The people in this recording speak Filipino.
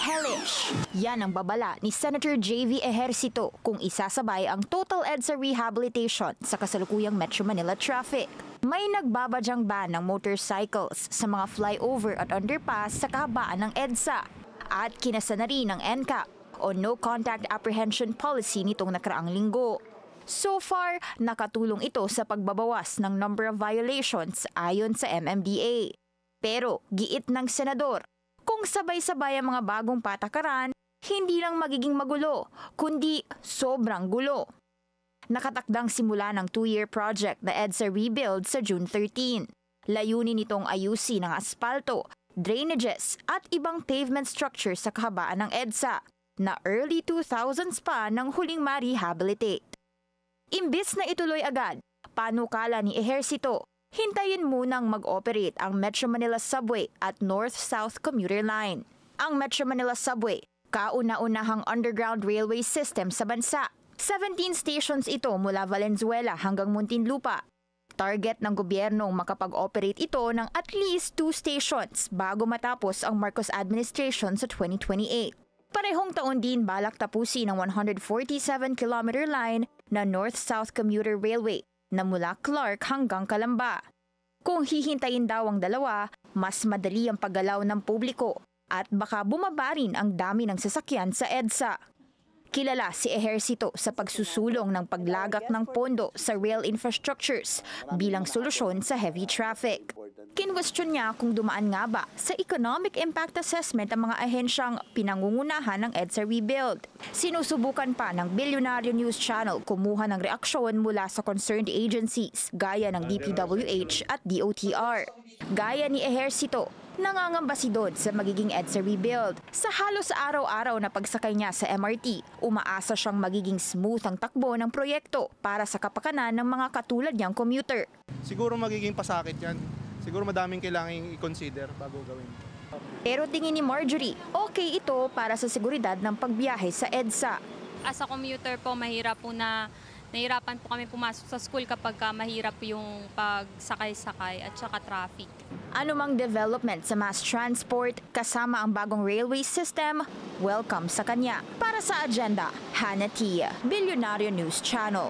hellish. Yan ang babala ni Senator JV Ejercito kung isasabay ang total EDSA rehabilitation sa kasalukuyang Metro Manila traffic. May nagbabadyang ban ng motorcycles sa mga flyover at underpass sa kahabaan ng EDSA at kinasa na rin ng NCAP o No Contact Apprehension Policy nitong nakaraang linggo. So far, nakatulong ito sa pagbabawas ng number of violations ayon sa MMDA. Pero giit ng senador, kung sabay-sabay ang mga bagong patakaran, hindi lang magiging magulo, kundi sobrang gulo. Nakatakdang simula ng 2-year project na EDSA Rebuild sa June 13. Layunin nitong ayusin ang aspalto, drainages at ibang pavement structure sa kahabaan ng EDSA na early 2000s pa nang huling ma-rehabilitate. Imbis na ituloy agad, panukala ni Ejercito, hintayin munang mag-operate ang Metro Manila Subway at North-South Commuter Line. Ang Metro Manila Subway, kauna-unahang underground railway system sa bansa. 17 stations ito mula Valenzuela hanggang Muntinlupa. Target ng gobyernong makapag-operate ito ng at least 2 stations bago matapos ang Marcos administration sa 2028. Parehong taon din balak tapusin ang 147-kilometer line na North-South Commuter Railway na mula Clark hanggang Calamba. Kung hihintayin daw ang dalawa, mas madali ang paggalaw ng publiko at baka bumaba rin ang dami ng sasakyan sa EDSA. Kilala si Ejercito sa pagsusulong ng paglagak ng pondo sa rail infrastructures bilang solusyon sa heavy traffic. Kinwestiyon niya kung dumaan nga ba sa economic impact assessment ang mga ahensyang pinangungunahan ng EDSA Rebuild. Sinusubukan pa ng Bilyonaryo News Channel kumuha ng reaksyon mula sa concerned agencies gaya ng DPWH at DOTR. Gaya ni Ejercito, nangangamba si Dod sa magiging EDSA Rebuild. Sa halos araw-araw na pagsakay niya sa MRT, umaasa siyang magiging smooth ang takbo ng proyekto para sa kapakanan ng mga katulad niyang commuter. Siguro magiging pasakit yan. Siguro madaming kailangang i-consider bago gawin. Pero tingin ni Marjorie, okay ito para sa seguridad ng pagbiyahe sa EDSA. As a commuter po, nahirapan po kami pumasok sa school kapag mahirap yung pagsakay-sakay at saka traffic. Anumang development sa mass transport kasama ang bagong railway system, welcome sa kanya. Para sa agenda, Hannah Tia, Bilyonaryo News Channel.